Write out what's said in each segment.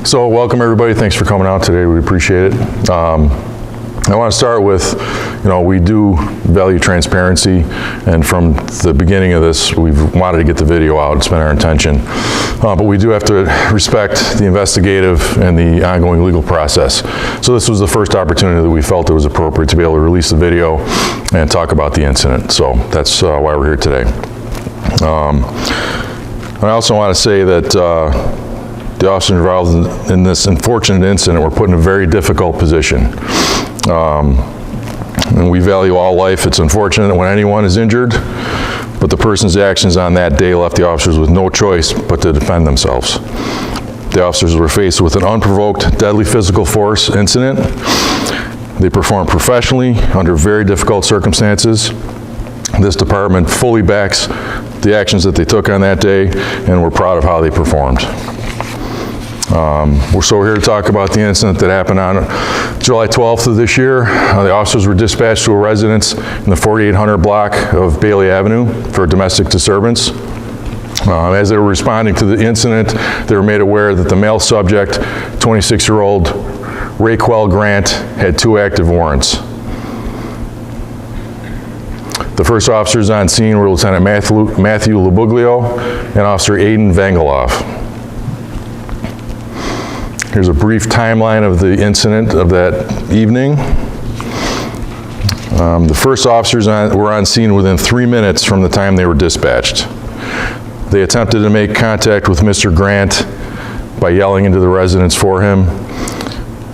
So welcome everybody, thanks for coming out today, we appreciate it. I want to start with, we do value transparency, and from the beginning of this, we've wanted to get the video out, it's been our intention. But we do have to respect the investigative and the ongoing legal process. So this was the first opportunity that we felt it was appropriate to be able to release the video and talk about the incident. So that's why we're here today. I also want to say that the officers involved in this unfortunate incident were put in a very difficult position. And we value all life. It's unfortunate when anyone is injured, but the person's actions on that day left the officers with no choice but to defend themselves. The officers were faced with an unprovoked, deadly physical force incident. They performed professionally under very difficult circumstances. This department fully backs the actions that they took on that day, and we're proud of how they performed. We're here to talk about the incident that happened on July 12th of this year. The officers were dispatched to a residence in the 4800 block of Bailey Avenue for a domestic disturbance. As they were responding to the incident, they were made aware that the male subject, 26-year-old Raquel Grant, had 2 active warrants. The first officers on scene were Lieutenant Matthew Labuglio and Officer Aiden Vangeloff. Here's a brief timeline of the incident of that evening. The first officers were on scene within 3 minutes from the time they were dispatched. They attempted to make contact with Mr. Grant by yelling into the residence for him.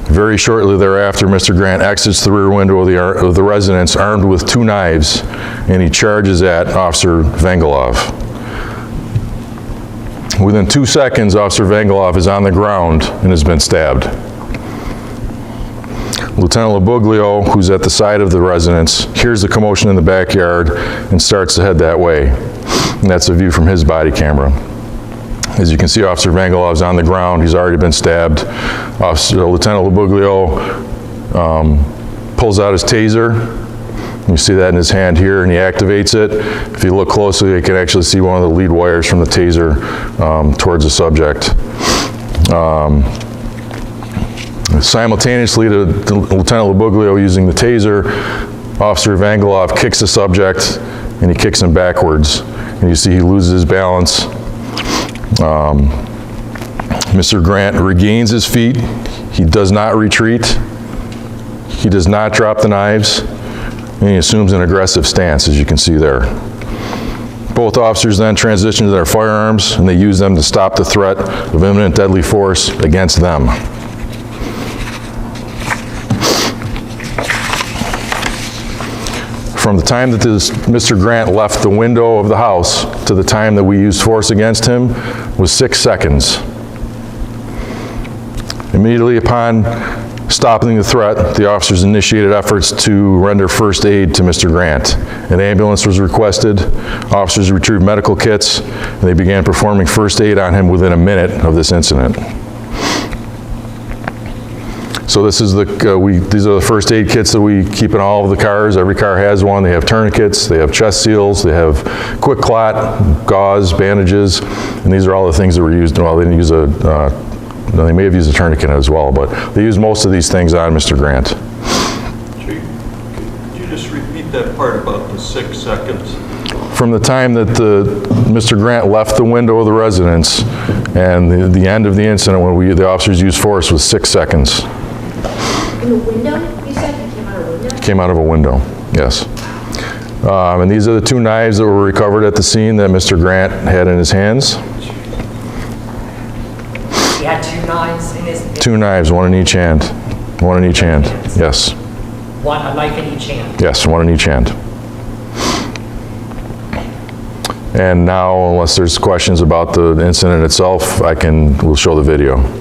Very shortly thereafter, Mr. Grant exits the rear window of the residence armed with 2 knives, and he charges at Officer Vangeloff. Within 2 seconds, Officer Vangeloff is on the ground and has been stabbed. Lieutenant Labuglio, who's at the side of the residence, hears the commotion in the backyard and starts to head that way. And that's a view from his body camera. As you can see, Officer Vangeloff's on the ground. He's already been stabbed. Lieutenant Labuglio pulls out his taser. You see that in his hand here, and he activates it. If you look closely, you can actually see one of the lead wires from the taser towards the subject. Simultaneously to Lieutenant Labuglio using the taser, Officer Vangeloff kicks the subject, and he kicks him backwards. And you see he loses his balance. Mr. Grant regains his feet. He does not retreat. He does not drop the knives. And he assumes an aggressive stance, as you can see there. Both officers then transition to their firearms, and they use them to stop the threat of imminent deadly force against them. From the time that Mr. Grant left the window of the house to the time that we used force against him was 6 seconds. Immediately upon stopping the threat, the officers initiated efforts to render first aid to Mr. Grant. An ambulance was requested, officers retrieved medical kits, and they began performing first aid on him within a minute of this incident. So this is these are the first aid kits that we keep in all of the cars. Every car has one. They have tourniquets, they have chest seals, they have quick clot, gauze, bandages, and these are all the things that were used. Well, they didn't use they may have used a tourniquet as well, but they used most of these things on Mr. Grant. Chief, could you just repeat that part about the 6 seconds? From the time that Mr. Grant left the window of the residence and the end of the incident when the officers used force was 6 seconds. In the window? You said he came out of a window? Came out of a window, yes. And these are the 2 knives that were recovered at the scene that Mr. Grant had in his hands. He had 2 knives in his... 2 knives, one in each hand. One in each hand, yes. A knife in each hand? Yes, one in each hand. And now, unless there's questions about the incident itself, we'll show the video.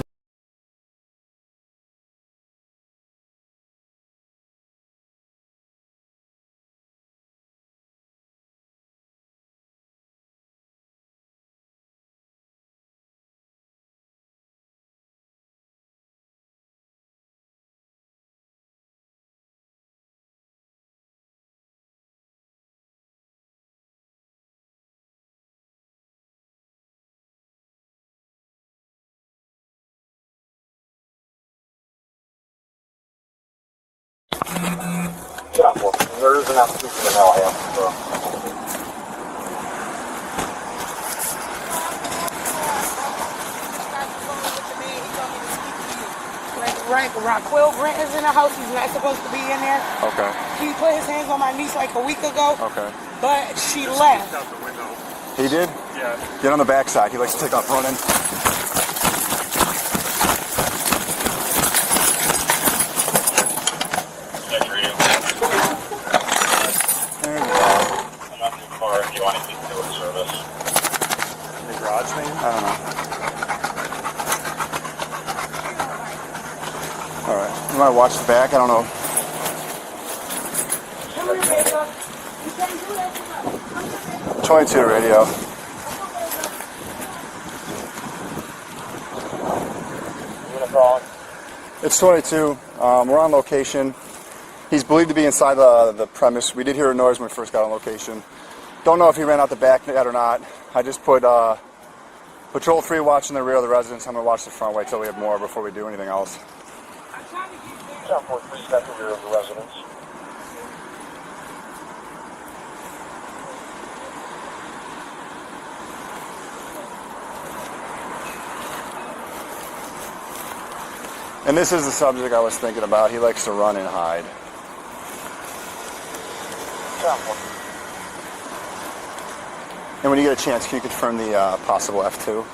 Yeah, well, there is an application that now I have, so. Raquel Grant is in the house. He's not supposed to be in there. Okay. He put his hands on my niece like a week ago. Okay. But she left. He did? Yeah. Get on the backside. He likes to take off running. Next reading. There you go. I'm not too far if you want anything to do with service. The garage thing? I don't know. Alright. You might watch the back? I don't know. Come here, baby. You can't do that. 22 radio. It's 22. We're on location. He's believed to be inside the premise. We did hear a noise when we first got on location. Don't know if he ran out the back yet or not. I just put Patrol 3 watching the rear of the residence. I'm going to watch the front, wait till we have more before we do anything else. Down 4-3, at the rear of the residence. And this is the subject I was thinking about. He likes to run and hide. Down 4. And when you get a chance, can you confirm the possible F2?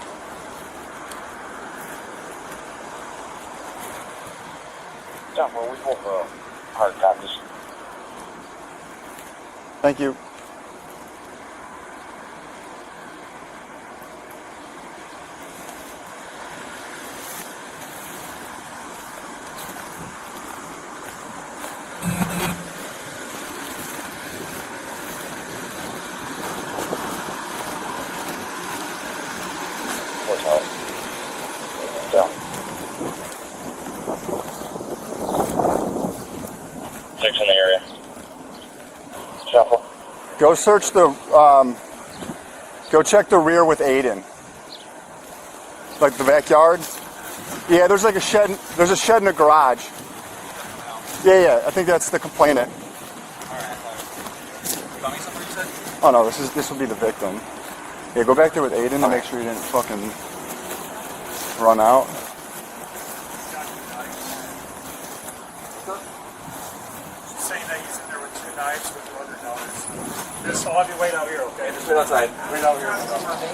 Down 4, we hold hard copies. Thank you. Down. 6 in the area. Shuffle. Go search the, go check the rear with Aiden. Like the backyard. Yeah, there's like a shed, there's a shed in the garage. Yeah, I think that's the complainant. Oh no, this will be the victim. Yeah, go back there with Aiden to make sure he didn't fucking run out. Saying that he's in there with 2 knives with 2 other dollars. Just I'll have you wait out here, okay? Just wait outside. Wait out here.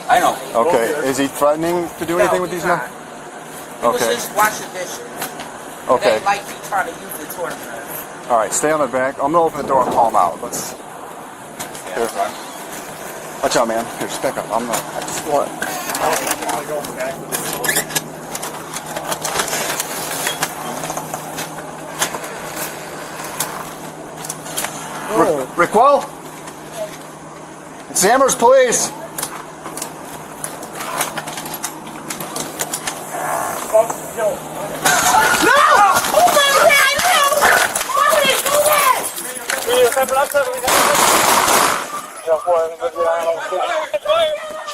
I know. Okay, is he threatening to do anything with these now? He was Okay, just washing dishes. okay. They like he trying to use it toward me. All right, stay on the back. I'm gonna open the door and call him out. Let's. Here. Watch out, man. Here, just back up. I just want. I'll go back with this. Rickwell? It's Amherst Police.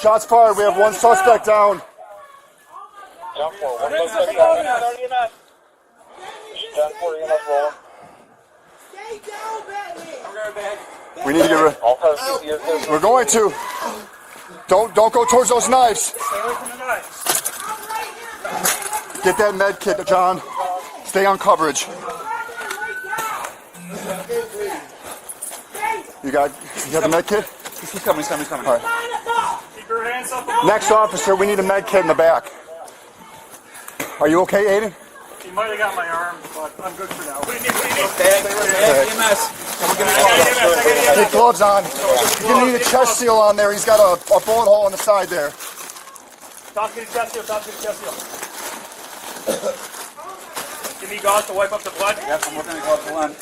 Shots fired. We have 1 suspect down. Down 4, 1 suspect down. Down 4, you must roll. Stay down, Batman. We need to get rid. All cars CPS. We're going to. Don't go towards those knives. Stay away from the knives. Get that med kit, John. Stay on coverage. You got the med kit? He's coming. All right. Keep your hands up. Next officer, we need a med kit in the back. Are you okay, Aiden? He might have got my arm, but I'm good for now. What do you need? EMS. Take gloves on. You're gonna need a chest seal on there. He's got a bullet hole in the side there. Talk to the chest seal. Give me gauze to wipe up the blood. Yep, I'm working on the glove for one.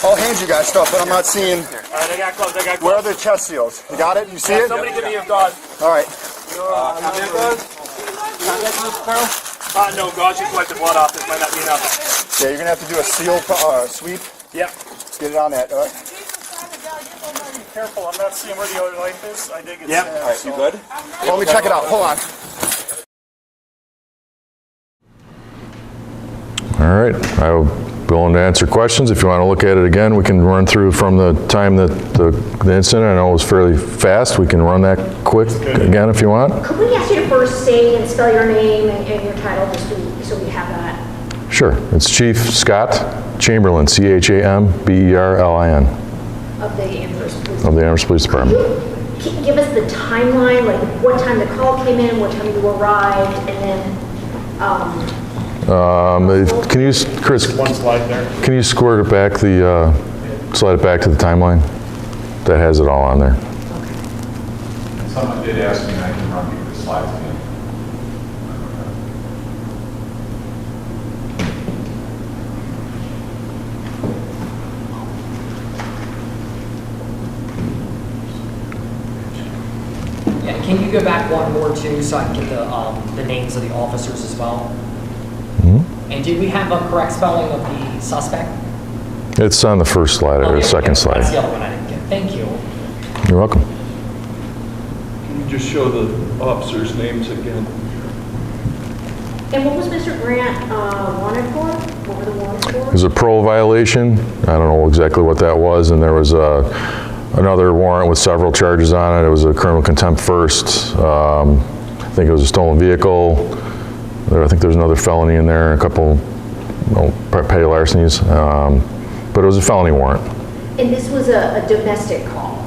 I'll hand you guys stuff, but I'm not seeing. All right, I got gloves. Where are the chest seals? You got it? You see it? Somebody give me a gauze. All right. Contact gloves? Contact gloves, Carl? No, gauze just wipe the blood off. This might not be enough. Yeah, you're gonna have to do a seal sweep. Yep. Get it on that. All right. Be careful. I'm not seeing where the other knife is. I did get Yep. stabbed. All right, you good? Let me check it out. Hold on. All right, I'm willing to answer questions. If you want to look at it again, we can run through from the time that the incident, I know it was fairly fast. We can run that quick again if you want. Could we ask you to first say and spell your name and your title, just so we have that? Sure, it's Chief Scott Chamberlain, C-H-A-M-B-E-R-L-I-N. Of the Amherst Police. Of the Amherst Police Department. Can you give us the timeline, like what time the call came in, what time you arrived, and then, Can you, Chris, One slide there. can you squirt it back, slide it back to the timeline? That has it all on there. Someone did ask me, and I can run through the slides again. Yeah, can you go back one more too, so I can get the names of the officers as well? And did we have a correct spelling of the suspect? It's on the first slide, or the second slide. That's the other one I didn't get. Thank you. You're welcome. Can you just show the officers' names again? and what was Mr. Grant wanted for? What were the warrants for? It was a parole violation. I don't know exactly what that was, and there was another warrant with several charges on it. It was a criminal contempt first. I think it was a stolen vehicle. I think there was another felony in there, a couple petty larcenies, but it was a felony warrant. And this was a domestic call?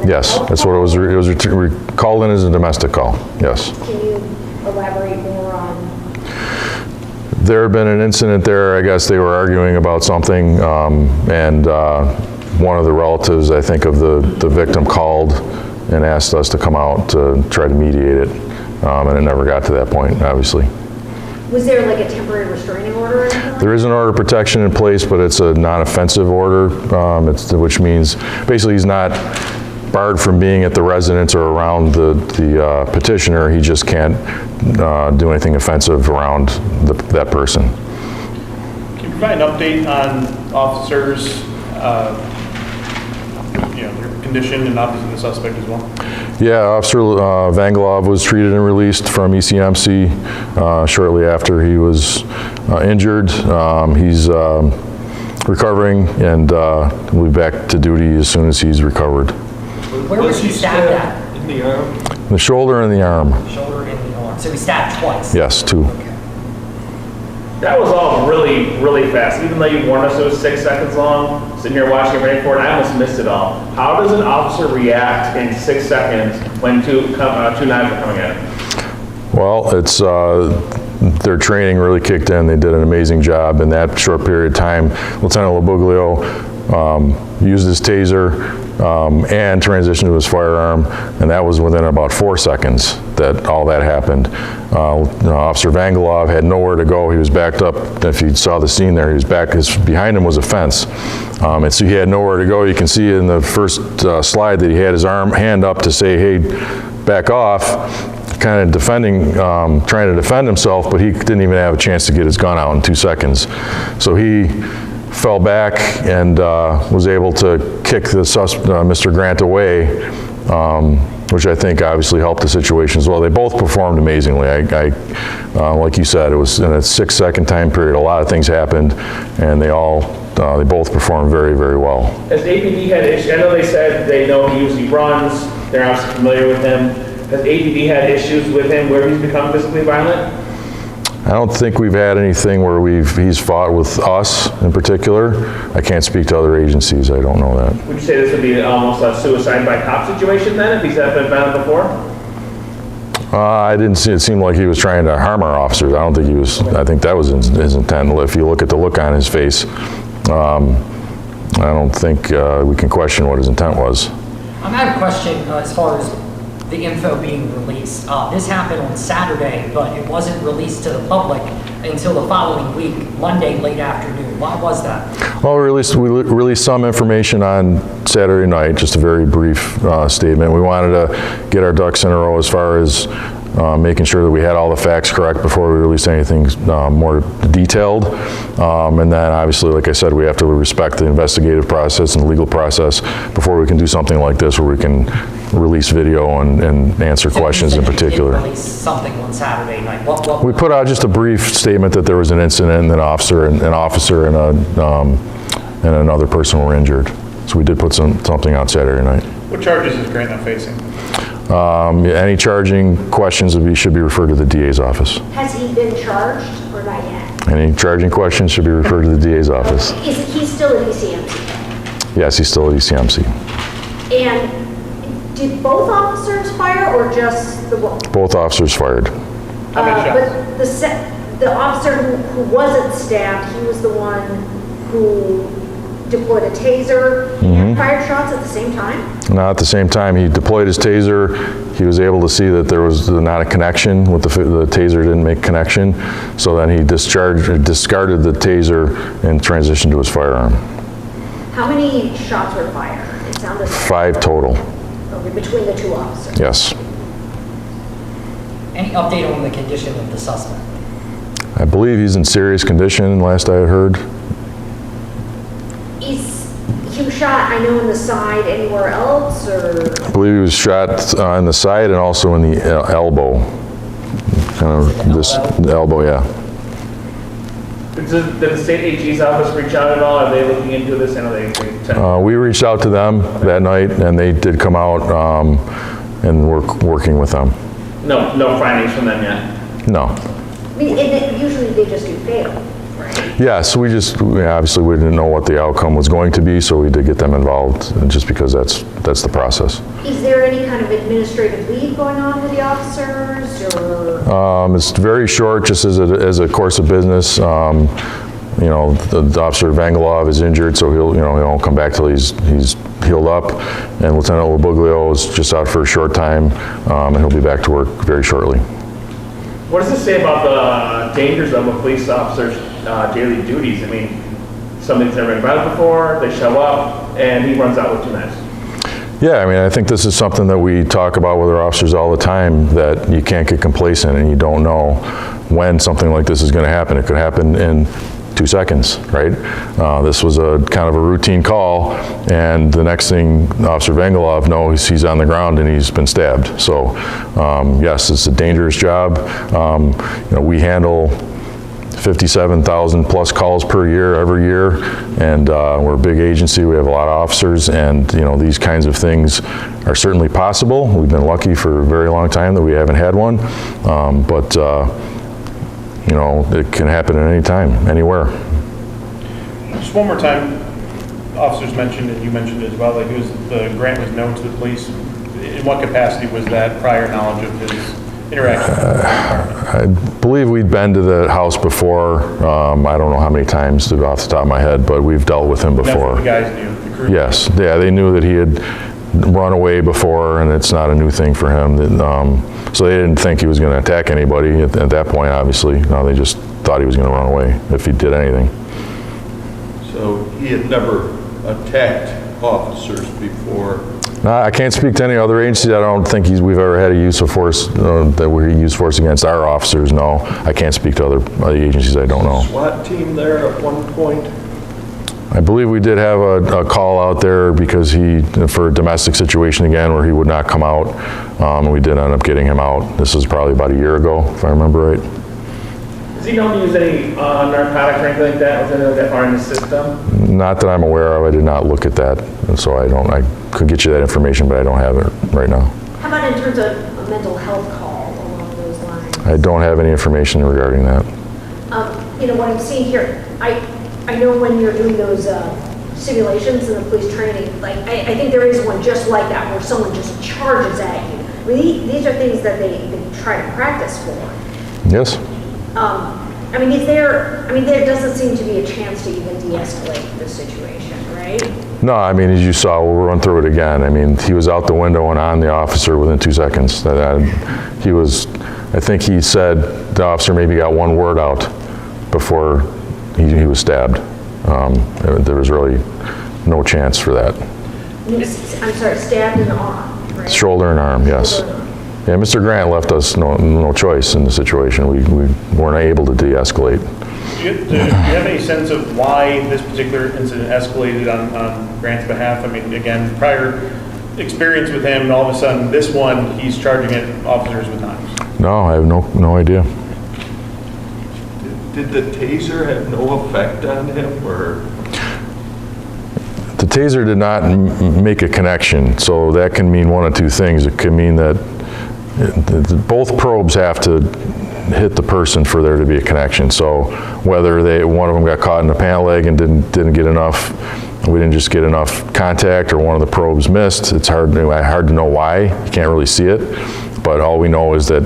Yes, that's what it was. It was called in as a domestic call, yes. Can you elaborate more on? There had been an incident there. I guess they were arguing about something, and one of the relatives, I think, of the victim called and asked us to come out to try to mediate it, and it never got to that point, obviously. Was there like a temporary restraining order or anything? There is an order of protection in place, but it's a non-offensive order, which means basically he's not barred from being at the residence or around the petitioner. He just can't do anything offensive around that person. Can you provide an update on officers, their condition and obviously the suspect as well? Yeah, Officer Vangelov was treated and released from ECMC shortly after he was injured. He's recovering and will be back to duty as soon as he's recovered. Where was he stabbed at? In the arm? The shoulder and the arm. Shoulder and the arm. So he stabbed twice? Yes, 2. That was all really, really fast. Even though you warned us it was 6 seconds long, sitting here watching it ready for it, I almost missed it all. How does an officer react in 6 seconds when two knives are coming at him? Well, it's their training really kicked in. They did an amazing job in that short period of time. Lieutenant Labuglio used his taser and transitioned to his firearm, and that was within about 4 seconds that all that happened. Officer Vangelov had nowhere to go. He was backed up. If you saw the scene there, he was back. Behind him was a fence, and so he had nowhere to go. You can see in the first slide that he had his hand up to say, "Hey, back off," kind of defending, trying to defend himself, but he didn't even have a chance to get his gun out in 2 seconds. So he fell back and was able to kick the Mr. Grant away, which I think obviously helped the situation as well. They both performed amazingly. Like you said, it was in a 6 second time period. A lot of things happened, and they both performed very, very well. Has APD had issues? I know they said they know he usually runs. They're obviously familiar with him. Has APD had issues with him where he's become physically violent? I don't think we've had anything where he's fought with us in particular. I can't speak to other agencies. I don't know that. Would you say this would be almost a suicide by cop situation then, if he's had been violent before? I didn't see it. Seemed like he was trying to harm our officers. I don't think he was. I think that was his intent. If you look at the look on his face, I don't think we can question what his intent was. I have a question as far as the info being released. This happened on Saturday, but it wasn't released to the public until the following week, Monday late afternoon. Why was that? Well, we released some information on Saturday night, just a very brief statement. We wanted to get our ducks in a row as far as making sure that we had all the facts correct before we released anything more detailed. And then obviously, like I said, we have to respect the investigative process and the legal process before we can do something like this where we can release video and answer questions in particular. You did release something on Saturday night. What We put out just a brief statement that there was an incident and an officer and another person were injured. So we did put something out Saturday night. What charges is Grant facing? Any charging questions should be referred to the DA's office. Has he been charged or not yet? Any charging questions should be referred to the DA's office. Is he still at ECMC? Yes, he's still at ECMC. And did both officers fire or just the one? Both officers fired. How many shots? But the officer who wasn't stabbed, he was the one who deployed a taser and fired shots at the same time? Not at the same time. He deployed his taser. He was able to see that there was not a connection with the taser didn't make connection. So then he discarded the taser and transitioned to his firearm. How many shots were fired? It sounded like 5 total. okay, between the two officers. Yes. Any update on the condition of the suspect? I believe he's in serious condition, last I had heard. He was shot, I know, in the side, anywhere else, or? I believe he was shot in the side and also in the elbow. Kind of the elbow, yeah. Did the state AG's office reach out at all? Are they looking into this? I know they We reached out to them that night, and they did come out and working with them. No findings from them yet? No. I mean, usually they just do fatal, right? Yes, we obviously we didn't know what the outcome was going to be, so we did get them involved, just because that's the process. Is there any kind of administrative leave going on with the officers, or? It's very short, just as a course of business. The officer Vangelov is injured, so he won't come back till he's healed up. And Lieutenant Lobuglio is just out for a short time, and he'll be back to work very shortly. What does it say about the dangers of a police officer's daily duties? I mean, somebody's never been arrested before, they show up, and he runs out with 2 knives. Yeah, I mean, I think this is something that we talk about with our officers all the time, that you can't get complacent and you don't know when something like this is going to happen. It could happen in 2 seconds, right? This was a kind of a routine call, and the next thing Officer Vangelov knows, he's on the ground and he's been stabbed. So yes, it's a dangerous job. We handle 57,000 plus calls per year, every year, and we're a big agency. We have a lot of officers, and these kinds of things are certainly possible. We've been lucky for a very long time that we haven't had one, but it can happen at any time, anywhere. Just one more time, officers mentioned, and you mentioned as well, like Grant was known to the police. In what capacity was that prior knowledge of his interaction with the department? I believe we'd been to the house before. I don't know how many times off the top of my head, but we've dealt with him That's before. what the guys knew, the crew? Yes, yeah, they knew that he had run away before, and it's not a new thing for him. So they didn't think he was going to attack anybody at that point, obviously. No, they just thought he was going to run away if he did anything. So he had never attacked officers before? No, I can't speak to any other agencies. I don't think we've ever had a use of force, that we use force against our officers, no. I can't speak to other agencies, I don't know. SWAT team there at one point? I believe we did have a call out there because for a domestic situation again, where he would not come out, and we did end up getting him out. This was probably about a year ago, if I remember right. Is he known to use any narcotics or anything like that? Was anything that far in the system? Not that I'm aware of. I did not look at that, and so I could get you that information, but I don't have it right now. How about in terms of a mental health call along those lines? I don't have any information regarding that. What I'm seeing here, I know when you're doing those simulations in the police training, I think there is one just like that where someone just charges at you. I mean, these are things that they try to practice for. Yes? There doesn't seem to be a chance to even de-escalate the situation, right? No, as you saw, we'll run through it again. He was out the window and on the officer within 2 seconds. I think he said the officer maybe got one word out before he was stabbed. There was really no chance for that. I'm sorry, stabbed in the arm, right? Shoulder and arm, yes. Shoulder and arm. Yeah, Mr. Grant left us no choice in the situation. We weren't able to de-escalate. Do you have any sense of why this particular incident escalated on Grant's behalf? I mean, again, prior experience with him, and all of a sudden, this one, he's charging at officers with knives. No, I have no idea. Did the taser have no effect on him, or? The taser did not make a connection, so that can mean one of two things. It could mean that both probes have to hit the person for there to be a connection. So whether one of them got caught in the pant leg and didn't get enough, we didn't just get enough contact, or one of the probes missed. It's hard to know why. You can't really see it, but all we know is that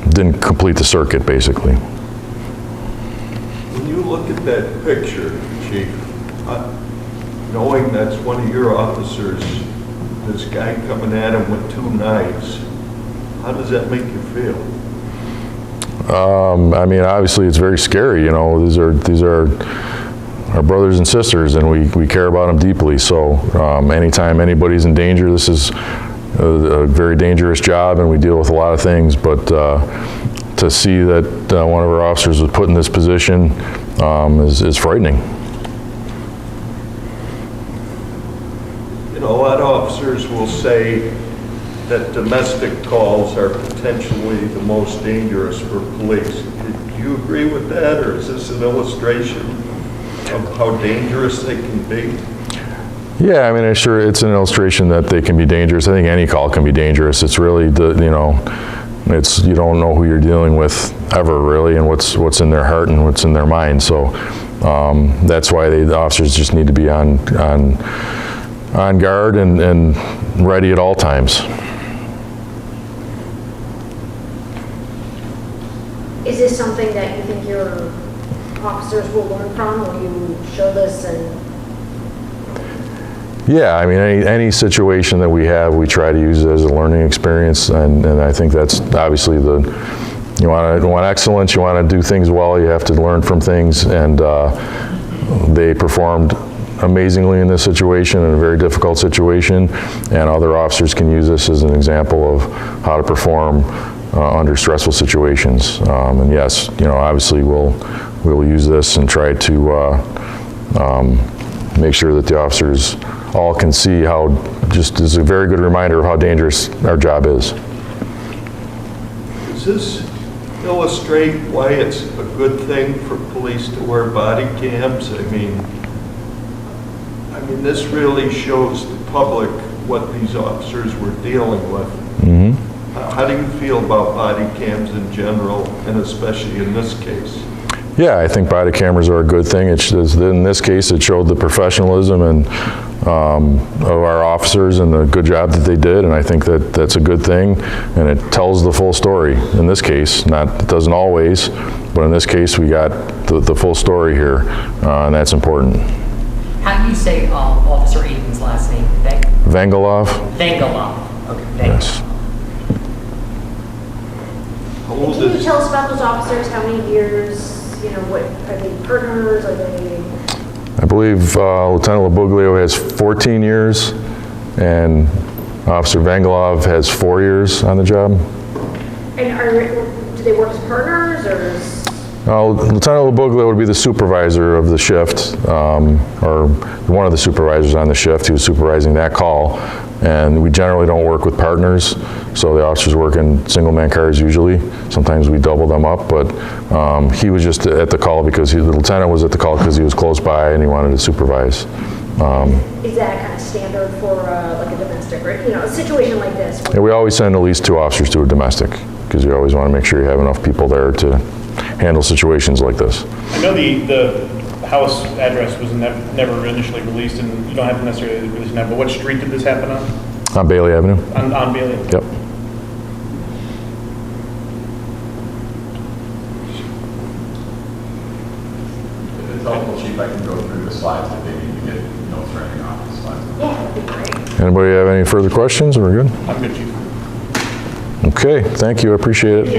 didn't complete the circuit, basically. When you look at that picture, Chief, knowing that's one of your officers, this guy coming at him with 2 knives, how does that make you feel? I mean, obviously it's very scary, you know. These are our brothers and sisters, and we care about them deeply. So anytime anybody's in danger, this is a very dangerous job, and we deal with a lot of things. But to see that one of our officers was put in this position is frightening. You know, a lot of officers will say that domestic calls are potentially the most dangerous for police. Do you agree with that, or is this an illustration of how dangerous they can be? Yeah, I mean, sure, it's an illustration that they can be dangerous. I think any call can be dangerous. It's really you don't know who you're dealing with ever, really, and what's in their heart and what's in their mind. So that's why the officers just need to be on guard and ready at all times. Is this something that you think your officers will learn from when you show this? And yeah, I mean, any situation that we have, we try to use it as a learning experience, and I think that's obviously you want excellence, you want to do things well, you have to learn from things, and they performed amazingly in this situation, in a very difficult situation, and other officers can use this as an example of how to perform under stressful situations. And yes, obviously we'll use this and try to make sure that the officers all can see how, just as a very good reminder of how dangerous our job is. Does this illustrate why it's a good thing for police to wear body cams? I mean, this really shows the public what these officers were dealing with. Mm-hmm. How do you feel about body cams in general, and especially in this case? Yeah, I think body cameras are a good thing. In this case, it showed the professionalism and of our officers and the good job that they did, and I think that's a good thing, and it tells the full story. In this case, it doesn't always, but in this case, we got the full story here, and that's important. How do you say Officer Aiden's last name? Vangelov? Vangelov. Okay, Vangelov. Yes. How old can you is? tell us about those officers? How many years? What are they partners? Are they? I believe Lieutenant Labuglio has 14 years, and Officer Vangelov has 4 years on the job. And do they work as partners, or? Lieutenant Labuglio would be the supervisor of the shift, or one of the supervisors on the shift. He was supervising that call, and we generally don't work with partners, so the officers work in single-man cars usually. Sometimes we double them up, but he was just at the call because the lieutenant was at the call because he was close by and he wanted to supervise. Is that kind of standard for like a domestic, right? A situation like this? Yeah, we always send at least 2 officers to a domestic because you always want to make sure you have enough people there to handle situations like this. I know the house address was never initially released, and you don't have to necessarily release it now, but what street did this happen on? On Bailey Avenue? On Bailey? Yep. If it's helpful, Chief, I can go through the slides if they need to get notes or anything off the slides. Yeah, that'd be great. Anybody have any further questions? We're good? I'm good, Chief. Okay, thank you, I appreciate it.